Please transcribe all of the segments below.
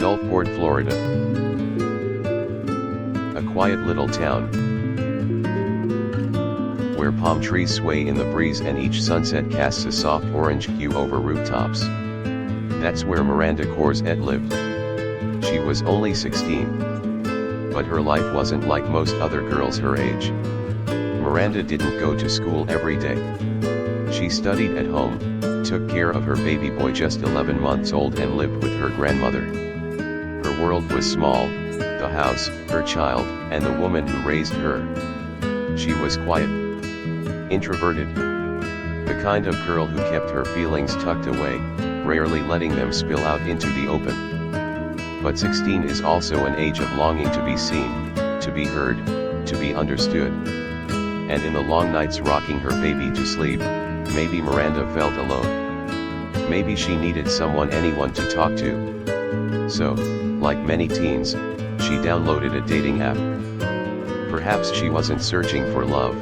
Gulfport, Florida. A quiet little town, where palm trees sway in the breeze and each sunset casts a soft orange hue over rooftops. That's where Miranda Corsette lived. She was only 16. But her life wasn't like most other girls her age. Miranda didn't go to school every day. She studied at home, took care of her baby boy just 11 months old and lived with her grandmother. Her world was small, the house, her child, and the woman who raised her. She was quiet, introverted, the kind of girl who kept her feelings tucked away, rarely letting them spill out into the open. But 16 is also an age of longing to be seen, to be heard, to be understood. And in the long nights rocking her baby to sleep, maybe Miranda felt alone. Maybe she needed anyone to talk to. So, like many teens, she downloaded a dating app. Perhaps she wasn't searching for love.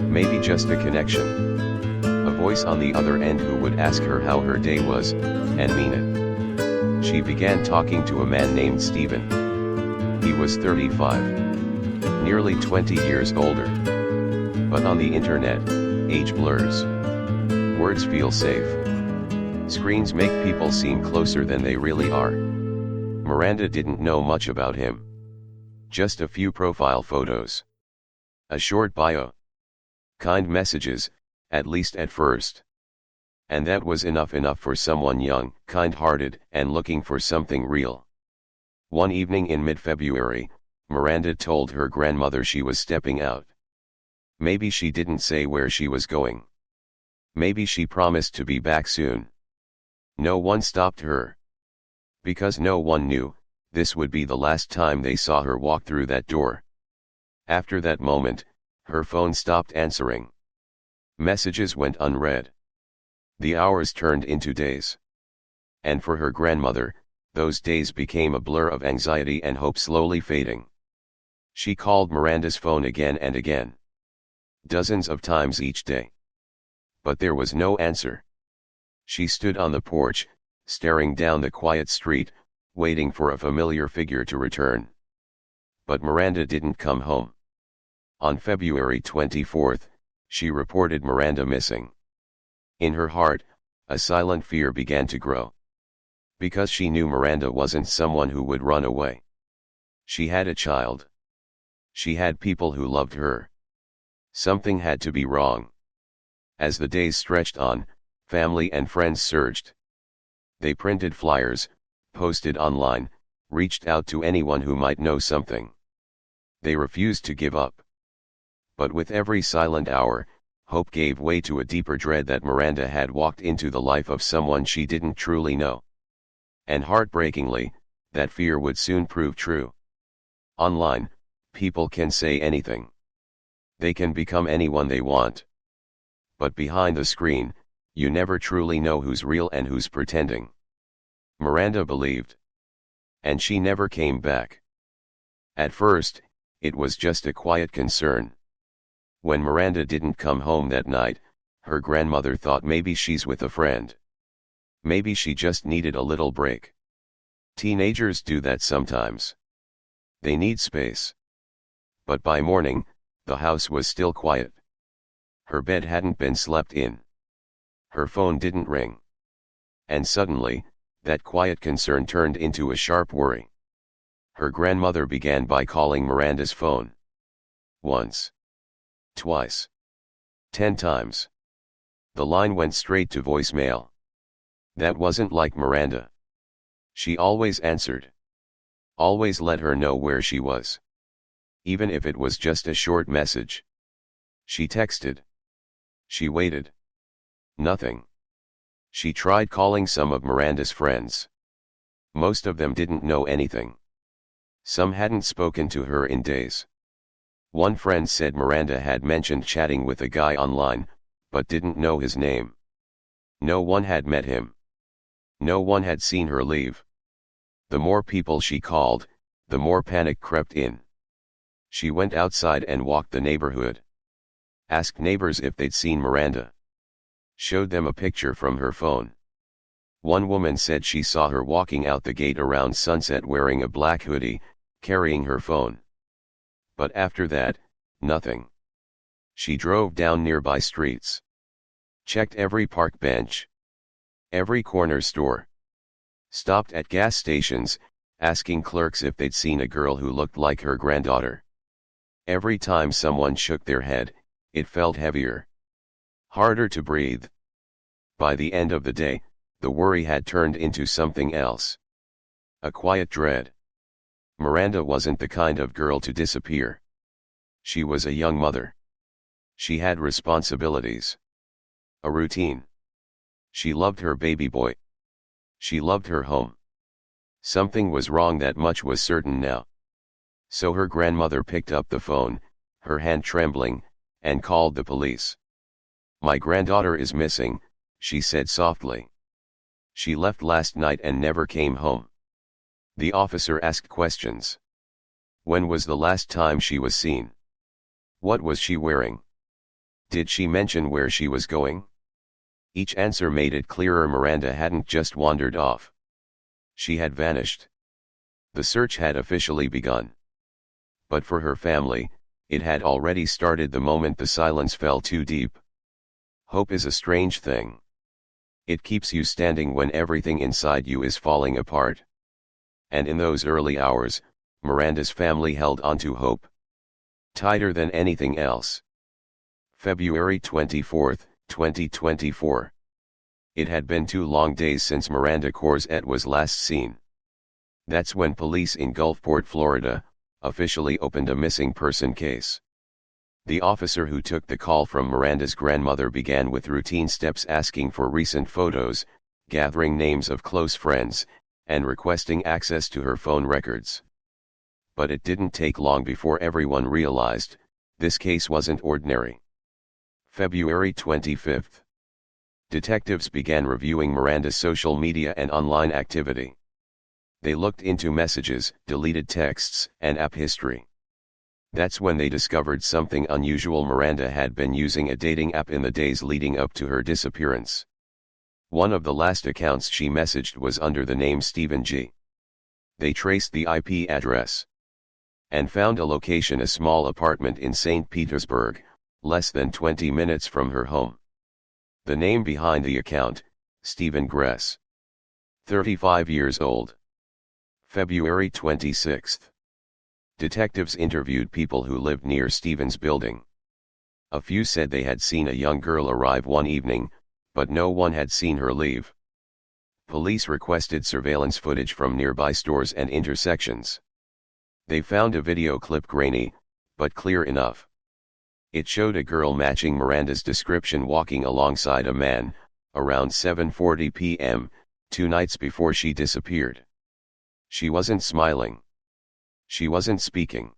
Maybe just a connection. A voice on the other end who would ask her how her day was, and mean it. She began talking to a man named Steven. He was 35. Nearly 20 years older. But on the internet, age blurs. Words feel safe. Screens make people seem closer than they really are. Miranda didn't know much about him. Just a few profile photos. A short bio. Kind messages, at least at first. And that was enough for someone young, kind-hearted, and looking for something real. One evening in mid-February, Miranda told her grandmother she was stepping out. Maybe she didn't say where she was going. Maybe she promised to be back soon. No one stopped her. Because no one knew, this would be the last time they saw her walk through that door. After that moment, her phone stopped answering. Messages went unread. The hours turned into days. And for her grandmother, those days became a blur of anxiety and hope slowly fading. She called Miranda's phone again and again. Dozens of times each day. But there was no answer. She stood on the porch, staring down the quiet street, waiting for a familiar figure to return. But Miranda didn't come home. On February 24th, she reported Miranda missing. In her heart, a silent fear began to grow. Because she knew Miranda wasn't someone who would run away. She had a child. She had people who loved her. Something had to be wrong. As the days stretched on, family and friends surged. They printed flyers, posted online, reached out to anyone who might know something. They refused to give up. But with every silent hour, hope gave way to a deeper dread that Miranda had walked into the life of someone she didn't truly know. And heartbreakingly, that fear would soon prove true. Online, people can say anything. They can become anyone they want. But behind the screen, you never truly know who's real and who's pretending. Miranda believed. And she never came back. At first, it was just a quiet concern. When Miranda didn't come home that night, her grandmother thought maybe she's with a friend. Maybe she just needed a little break. Teenagers do that sometimes. They need space. But by morning, the house was still quiet. Her bed hadn't been slept in. Her phone didn't ring. And suddenly, that quiet concern turned into a sharp worry. Her grandmother began by calling Miranda's phone. Once. Twice. 10 times. The line went straight to voicemail. That wasn't like Miranda. She always answered. Always let her know where she was. Even if it was just a short message. She texted. She waited. Nothing. She tried calling some of Miranda's friends. Most of them didn't know anything. Some hadn't spoken to her in days. One friend said Miranda had mentioned chatting with a guy online, but didn't know his name. No one had met him. No one had seen her leave. The more people she called, the more panic crept in. She went outside and walked the neighborhood. Asked neighbors if they'd seen Miranda. Showed them a picture from her phone. One woman said she saw her walking out the gate around sunset wearing a black hoodie, carrying her phone. But after that, nothing. She drove down nearby streets. Checked every park bench. Every corner store. Stopped at gas stations, asking clerks if they'd seen a girl who looked like her granddaughter. Every time someone shook their head, it felt heavier. Harder to breathe. By the end of the day, the worry had turned into something else. A quiet dread. Miranda wasn't the kind of girl to disappear. She was a young mother. She had responsibilities. A routine. She loved her baby boy. She loved her home. Something was wrong, that much was certain now. So her grandmother picked up the phone, her hand trembling, and called the police. "My granddaughter is missing," she said softly. "She left last night and never came home." The officer asked questions. When was the last time she was seen? What was she wearing? Did she mention where she was going? Each answer made it clearer Miranda hadn't just wandered off. She had vanished. The search had officially begun. But for her family, it had already started the moment the silence fell too deep. Hope is a strange thing. It keeps you standing when everything inside you is falling apart. And in those early hours, Miranda's family held onto hope. Tighter than anything else. February 24, 2024. It had been 2 long days since Miranda Corsette was last seen. That's when police in Gulfport, Florida, officially opened a missing person case. The officer who took the call from Miranda's grandmother began with routine steps, asking for recent photos, gathering names of close friends, and requesting access to her phone records. But it didn't take long before everyone realized, this case wasn't ordinary. February 25. Detectives began reviewing Miranda's social media and online activity. They looked into messages, deleted texts, and app history. That's when they discovered something unusual. Miranda had been using a dating app in the days leading up to her disappearance. One of the last accounts she messaged was under the name Stephen G. They traced the IP address and found a location: a small apartment in St. Petersburg, less than 20 minutes from her home. The name behind the account, Stephen Gress. 35 years old. February 26. Detectives interviewed people who lived near Stephen's building. A few said they had seen a young girl arrive one evening, but no one had seen her leave. Police requested surveillance footage from nearby stores and intersections. They found a video clip, grainy, but clear enough. It showed a girl matching Miranda's description walking alongside a man, around 7:40 p.m., 2 nights before she disappeared. She wasn't smiling. She wasn't speaking.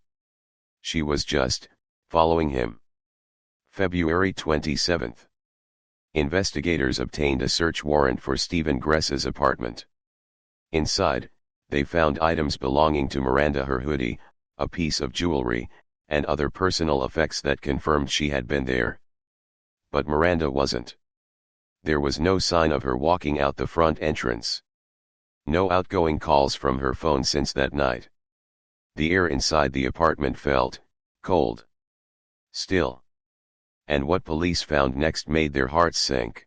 She was just following him. February 27. Investigators obtained a search warrant for Stephen Gress's apartment. Inside, they found items belonging to Miranda: her hoodie, a piece of jewelry, and other personal effects that confirmed she had been there. But Miranda wasn't. There was no sign of her walking out the front entrance. No outgoing calls from her phone since that night. The air inside the apartment felt cold. Still. And what police found next made their hearts sink.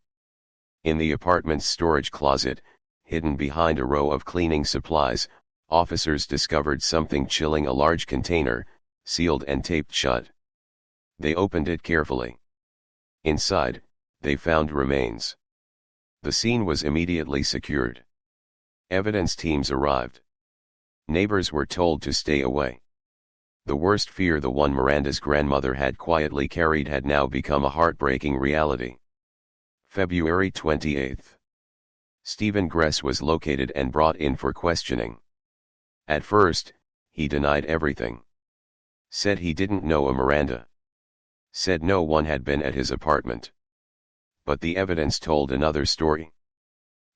In the apartment's storage closet, hidden behind a row of cleaning supplies, officers discovered something chilling: a large container, sealed and taped shut. They opened it carefully. Inside, they found remains. The scene was immediately secured. Evidence teams arrived. Neighbors were told to stay away. The worst fear, the one Miranda's grandmother had quietly carried, had now become a heartbreaking reality. February 28. Stephen Gress was located and brought in for questioning. At first, he denied everything. Said he didn't know a Miranda. Said no one had been at his apartment. But the evidence told another story.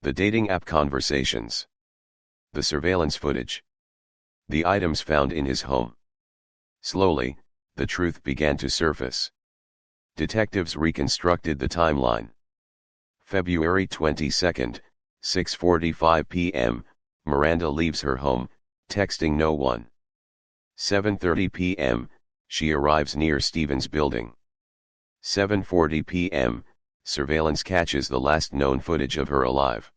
The dating app conversations. The surveillance footage. The items found in his home. Slowly, the truth began to surface. Detectives reconstructed the timeline. February 22, 6:45 p.m., Miranda leaves her home, texting no one. 7:30 p.m., she arrives near Stephen's building. 7:40 p.m., surveillance catches the last known footage of her alive.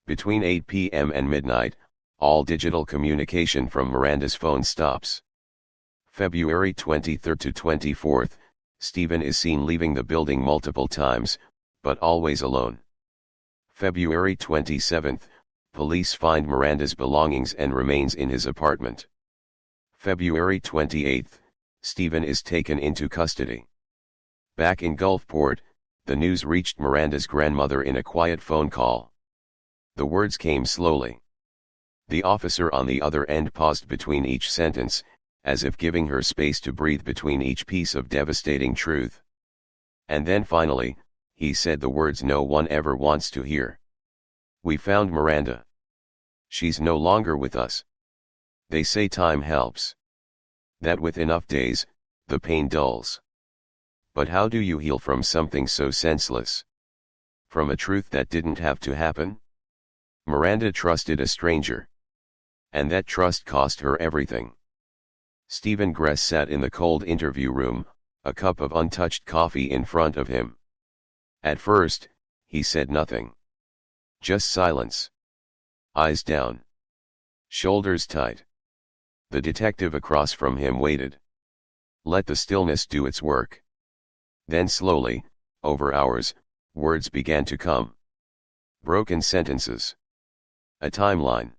Between 8 p.m. and midnight, all digital communication from Miranda's phone stops. February 23 to 24, Stephen is seen leaving the building multiple times, but always alone. February 27, police find Miranda's belongings and remains in his apartment. February 28, Stephen is taken into custody. Back in Gulfport, the news reached Miranda's grandmother in a quiet phone call. The words came slowly. The officer on the other end paused between each sentence, as if giving her space to breathe between each piece of devastating truth. And then finally, he said the words no one ever wants to hear. "We found Miranda. She's no longer with us. They say time helps. That with enough days, the pain dulls. But how do you heal from something so senseless? From a truth that didn't have to happen?" Miranda trusted a stranger. And that trust cost her everything. Stephen Gress sat in the cold interview room, a cup of untouched coffee in front of him. At first, he said nothing. Just silence. Eyes down. Shoulders tight. The detective across from him waited. Let the stillness do its work. Then slowly, over hours, words began to come. Broken sentences. A timeline.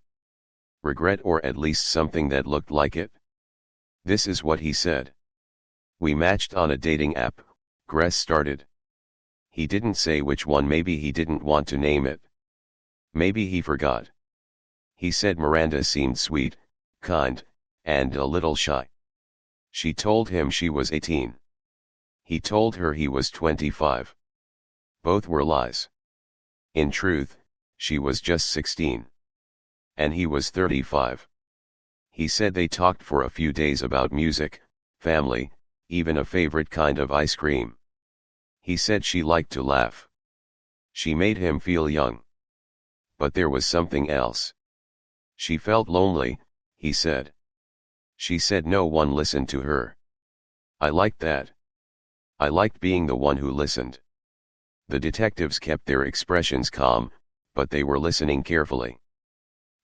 Regret, or at least something that looked like it. This is what he said. "We matched on a dating app," Gress started. He didn't say which one. Maybe he didn't want to name it. Maybe he forgot. He said Miranda seemed sweet, kind, and a little shy. She told him she was 18. He told her he was 25. Both were lies. In truth, she was just 16. And he was 35. He said they talked for a few days about music, family, even a favorite kind of ice cream. He said she liked to laugh. She made him feel young. But there was something else. She felt lonely, he said. She said no one listened to her. I liked that. I liked being the one who listened. The detectives kept their expressions calm, but they were listening carefully.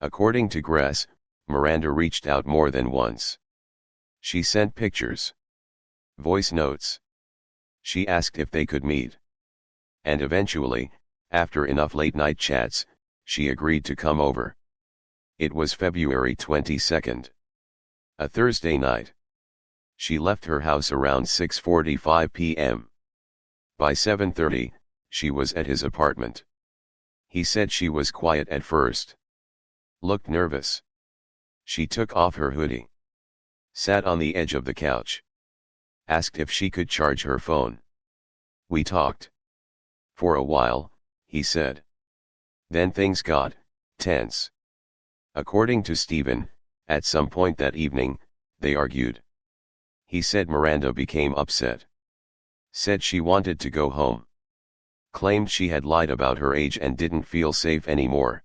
According to Gress, Miranda reached out more than once. She sent pictures. Voice notes. She asked if they could meet. And eventually, after enough late-night chats, she agreed to come over. It was February 22nd. A Thursday night. She left her house around 6:45 p.m. By 7:30, she was at his apartment. He said she was quiet at first. Looked nervous. She took off her hoodie. Sat on the edge of the couch. Asked if she could charge her phone. We talked. For a while, he said. Then things got tense. According to Stephen, at some point that evening, they argued. He said Miranda became upset. Said she wanted to go home. Claimed she had lied about her age and didn't feel safe anymore.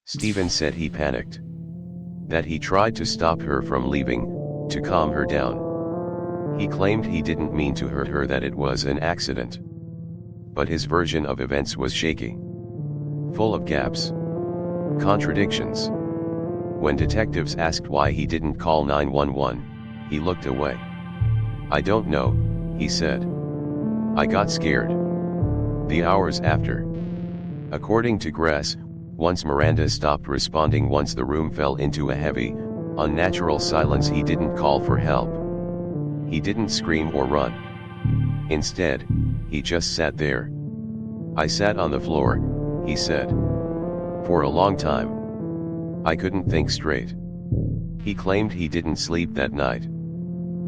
Stephen said he panicked. That he tried to stop her from leaving, to calm her down. He claimed he didn't mean to hurt her, that it was an accident. But his version of events was shaky. Full of gaps. Contradictions. When detectives asked why he didn't call 911, he looked away. I don't know, he said. I got scared. The hours after. According to Gress, once Miranda stopped responding, once the room fell into a heavy, unnatural silence, he didn't call for help. He didn't scream or run. Instead, he just sat there. I sat on the floor, he said. For a long time. I couldn't think straight. He claimed he didn't sleep that night.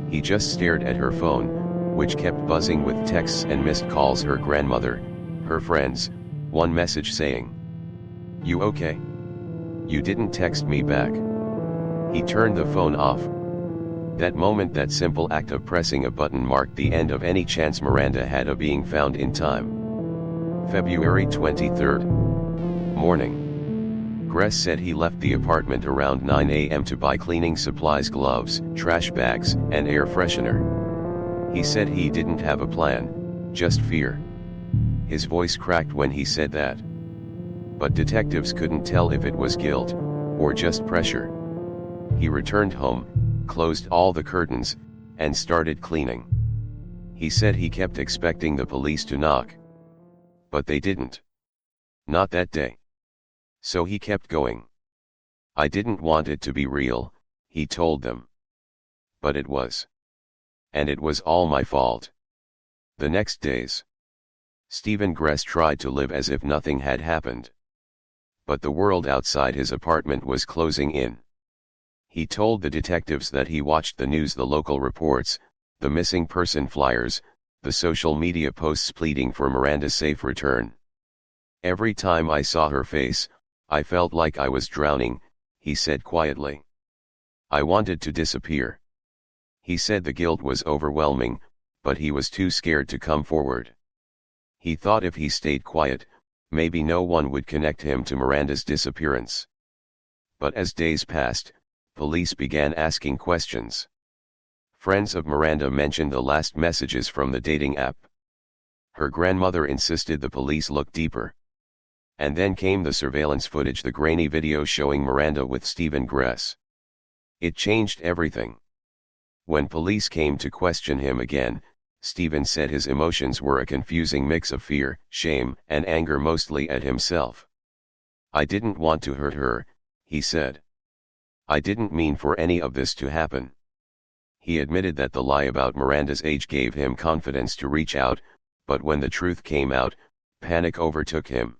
He just stared at her phone, which kept buzzing with texts and missed calls. Her grandmother, her friends, one message saying, "You okay? You didn't text me back." He turned the phone off. That moment, that simple act of pressing a button, marked the end of any chance Miranda had of being found in time. February 23rd. Morning. Gress said he left the apartment around 9 a.m. to buy cleaning supplies, gloves, trash bags, and air freshener. He said he didn't have a plan, just fear. His voice cracked when he said that. But detectives couldn't tell if it was guilt, or just pressure. He returned home, closed all the curtains, and started cleaning. He said he kept expecting the police to knock. But they didn't. Not that day. So he kept going. I didn't want it to be real, he told them. But it was. And it was all my fault. The next days, Stephen Gress tried to live as if nothing had happened. But the world outside his apartment was closing in. He told the detectives that he watched the news, the local reports, the missing person flyers, the social media posts pleading for Miranda's safe return. Every time I saw her face, I felt like I was drowning, he said quietly. I wanted to disappear. He said the guilt was overwhelming, but he was too scared to come forward. He thought if he stayed quiet, maybe no one would connect him to Miranda's disappearance. But as days passed, police began asking questions. Friends of Miranda mentioned the last messages from the dating app. Her grandmother insisted the police look deeper. And then came the surveillance footage, the grainy video showing Miranda with Stephen Gress. It changed everything. When police came to question him again, Stephen said his emotions were a confusing mix of fear, shame, and anger, mostly at himself. I didn't want to hurt her, he said. I didn't mean for any of this to happen. He admitted that the lie about Miranda's age gave him confidence to reach out, but when the truth came out, panic overtook him.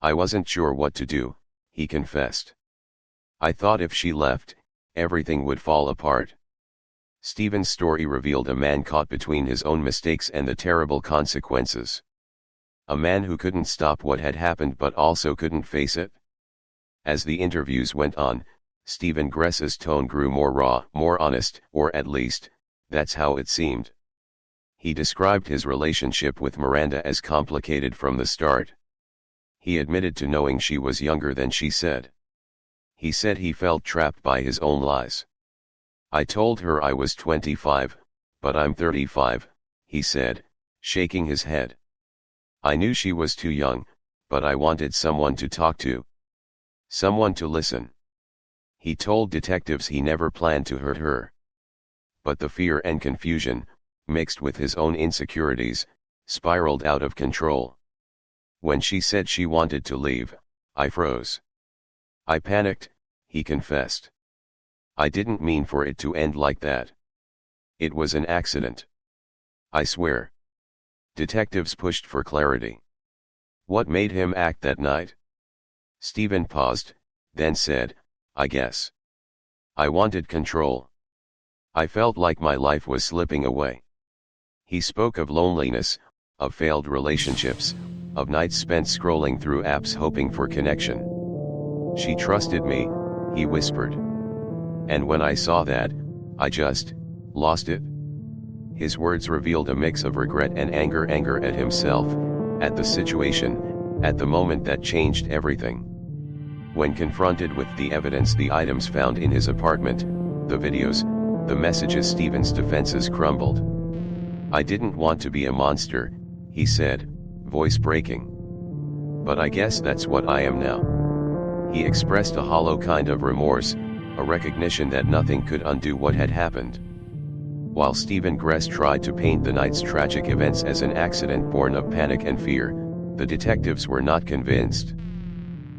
I wasn't sure what to do, he confessed. I thought if she left, everything would fall apart. Stephen's story revealed a man caught between his own mistakes and the terrible consequences. A man who couldn't stop what had happened but also couldn't face it. As the interviews went on, Stephen Gress's tone grew more raw, more honest, or at least, that's how it seemed. He described his relationship with Miranda as complicated from the start. He admitted to knowing she was younger than she said. He said he felt trapped by his own lies. I told her I was 25, but I'm 35, he said, shaking his head. I knew she was too young, but I wanted someone to talk to. Someone to listen. He told detectives he never planned to hurt her. But the fear and confusion, mixed with his own insecurities, spiraled out of control. When she said she wanted to leave, I froze. I panicked, he confessed. I didn't mean for it to end like that. It was an accident. I swear. Detectives pushed for clarity. What made him act that night? Stephen paused, then said, I guess. I wanted control. I felt like my life was slipping away. He spoke of loneliness, of failed relationships, of nights spent scrolling through apps hoping for connection. She trusted me, he whispered. And when I saw that, I just lost it. His words revealed a mix of regret and anger at himself, at the situation, at the moment that changed everything. When confronted with the evidence, the items found in his apartment, the videos, the messages, Stephen's defenses crumbled. I didn't want to be a monster, he said, voice breaking. But I guess that's what I am now. He expressed a hollow kind of remorse, a recognition that nothing could undo what had happened. While Stephen Gress tried to paint the night's tragic events as an accident born of panic and fear, the detectives were not convinced.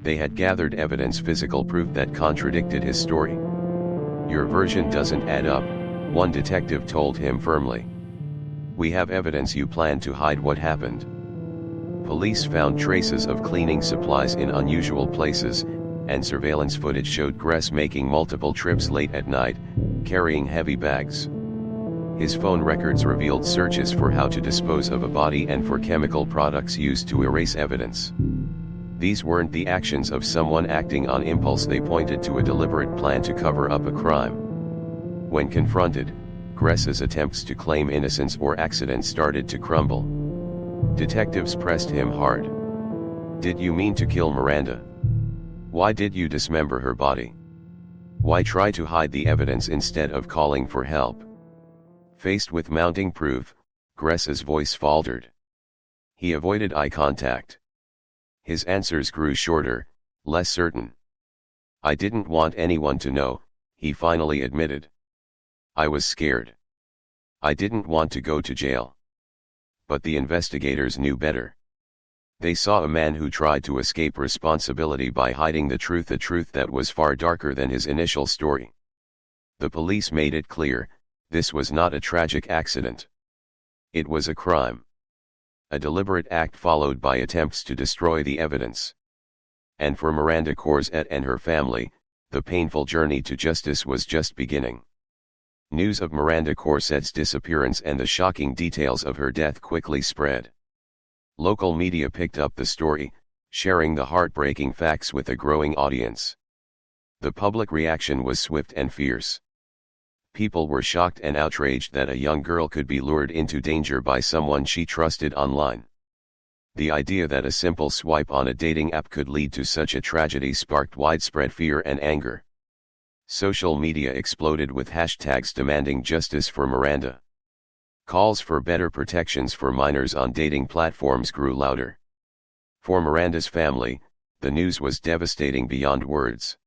They had gathered evidence, physical proof that contradicted his story. Your version doesn't add up, one detective told him firmly. We have evidence you plan to hide what happened. Police found traces of cleaning supplies in unusual places, and surveillance footage showed Gress making multiple trips late at night, carrying heavy bags. His phone records revealed searches for how to dispose of a body and for chemical products used to erase evidence. These weren't the actions of someone acting on impulse, they pointed to a deliberate plan to cover up a crime. When confronted, Gress's attempts to claim innocence or accident started to crumble. Detectives pressed him hard. Did you mean to kill Miranda? Why did you dismember her body? Why try to hide the evidence instead of calling for help? Faced with mounting proof, Gress's voice faltered. He avoided eye contact. His answers grew shorter, less certain. I didn't want anyone to know, he finally admitted. I was scared. I didn't want to go to jail. But the investigators knew better. They saw a man who tried to escape responsibility by hiding the truth, a truth that was far darker than his initial story. The police made it clear, this was not a tragic accident. It was a crime. A deliberate act followed by attempts to destroy the evidence. And for Miranda Corsette and her family, the painful journey to justice was just beginning. News of Miranda Corsette's disappearance and the shocking details of her death quickly spread. Local media picked up the story, sharing the heartbreaking facts with a growing audience. The public reaction was swift and fierce. People were shocked and outraged that a young girl could be lured into danger by someone she trusted online. The idea that a simple swipe on a dating app could lead to such a tragedy sparked widespread fear and anger. Social media exploded with hashtags demanding justice for Miranda. Calls for better protections for minors on dating platforms grew louder. For Miranda's family, the news was devastating beyond words.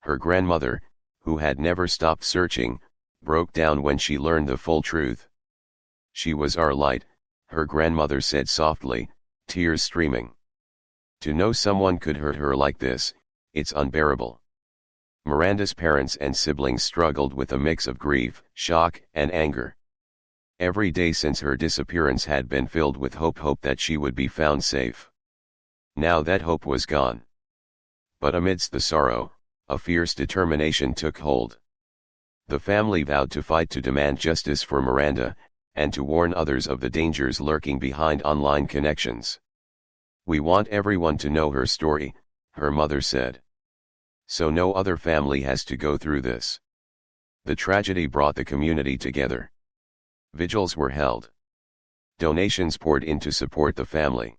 Her grandmother, who had never stopped searching, broke down when she learned the full truth. She was our light, her grandmother said softly, tears streaming. To know someone could hurt her like this, it's unbearable. Miranda's parents and siblings struggled with a mix of grief, shock, and anger. Every day since her disappearance had been filled with hope that she would be found safe. Now that hope was gone. But amidst the sorrow, a fierce determination took hold. The family vowed to fight to demand justice for Miranda, and to warn others of the dangers lurking behind online connections. We want everyone to know her story, her mother said. So no other family has to go through this. The tragedy brought the community together. Vigils were held. Donations poured in to support the family.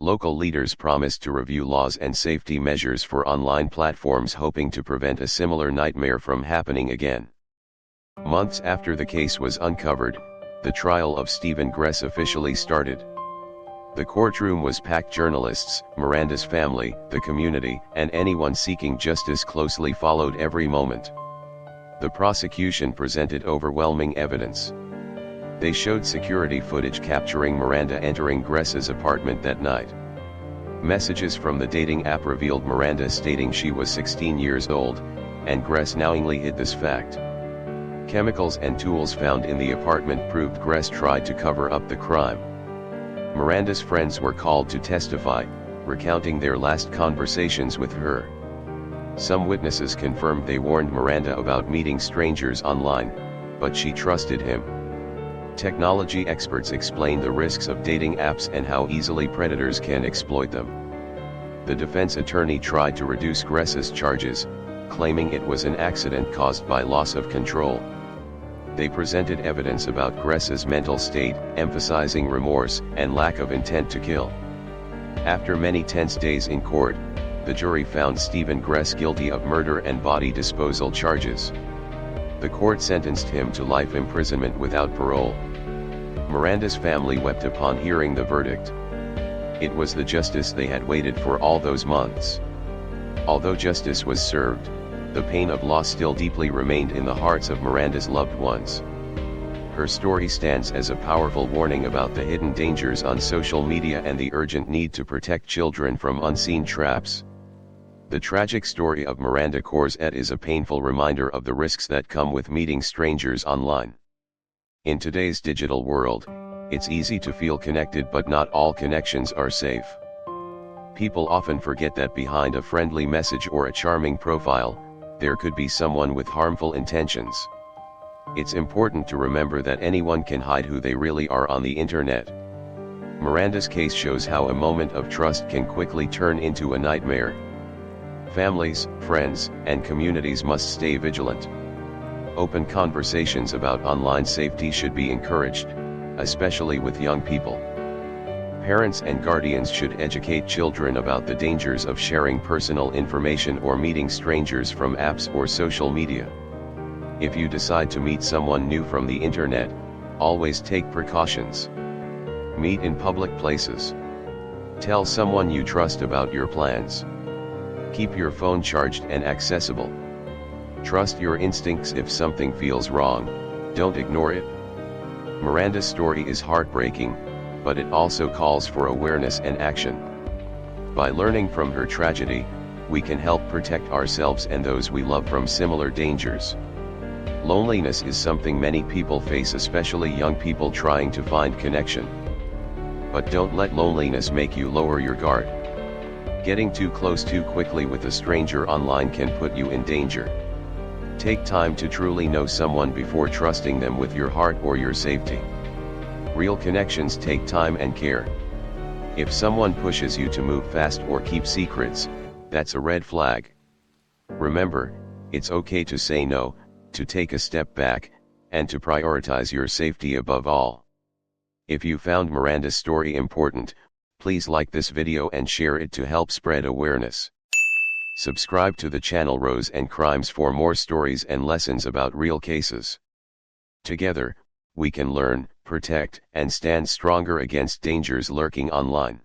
Local leaders promised to review laws and safety measures for online platforms, hoping to prevent a similar nightmare from happening again. Months after the case was uncovered, the trial of Stephen Gress officially started. The courtroom was packed. Journalists, Miranda's family, the community, and anyone seeking justice closely followed every moment. The prosecution presented overwhelming evidence. They showed security footage capturing Miranda entering Gress's apartment that night. Messages from the dating app revealed Miranda stating she was 16 years old, and Gress knowingly hid this fact. Chemicals and tools found in the apartment proved Gress tried to cover up the crime. Miranda's friends were called to testify, recounting their last conversations with her. Some witnesses confirmed they warned Miranda about meeting strangers online, but she trusted him. Technology experts explained the risks of dating apps and how easily predators can exploit them. The defense attorney tried to reduce Gress's charges, claiming it was an accident caused by loss of control. They presented evidence about Gress's mental state, emphasizing remorse and lack of intent to kill. After many tense days in court, the jury found Stephen Gress guilty of murder and body disposal charges. The court sentenced him to life imprisonment without parole. Miranda's family wept upon hearing the verdict. It was the justice they had waited for all those months. Although justice was served, the pain of loss still deeply remained in the hearts of Miranda's loved ones. Her story stands as a powerful warning about the hidden dangers on social media and the urgent need to protect children from unseen traps. The tragic story of Miranda Corsette is a painful reminder of the risks that come with meeting strangers online. In today's digital world, it's easy to feel connected, but not all connections are safe. People often forget that behind a friendly message or a charming profile, there could be someone with harmful intentions. It's important to remember that anyone can hide who they really are on the internet. Miranda's case shows how a moment of trust can quickly turn into a nightmare. Families, friends, and communities must stay vigilant. Open conversations about online safety should be encouraged, especially with young people. Parents and guardians should educate children about the dangers of sharing personal information or meeting strangers from apps or social media. If you decide to meet someone new from the internet, always take precautions. Meet in public places. Tell someone you trust about your plans. Keep your phone charged and accessible. Trust your instincts. If something feels wrong, don't ignore it. Miranda's story is heartbreaking, but it also calls for awareness and action. By learning from her tragedy, we can help protect ourselves and those we love from similar dangers. Loneliness is something many people face, especially young people trying to find connection. But don't let loneliness make you lower your guard. Getting too close too quickly with a stranger online can put you in danger. Take time to truly know someone before trusting them with your heart or your safety. Real connections take time and care. If someone pushes you to move fast or keep secrets, that's a red flag. Remember, it's okay to say no, to take a step back, and to prioritize your safety above all. If you found Miranda's story important, please like this video and share it to help spread awareness. Subscribe to the channel Rose and Crimes for more stories and lessons about real cases. Together, we can learn, protect, and stand stronger against dangers lurking online.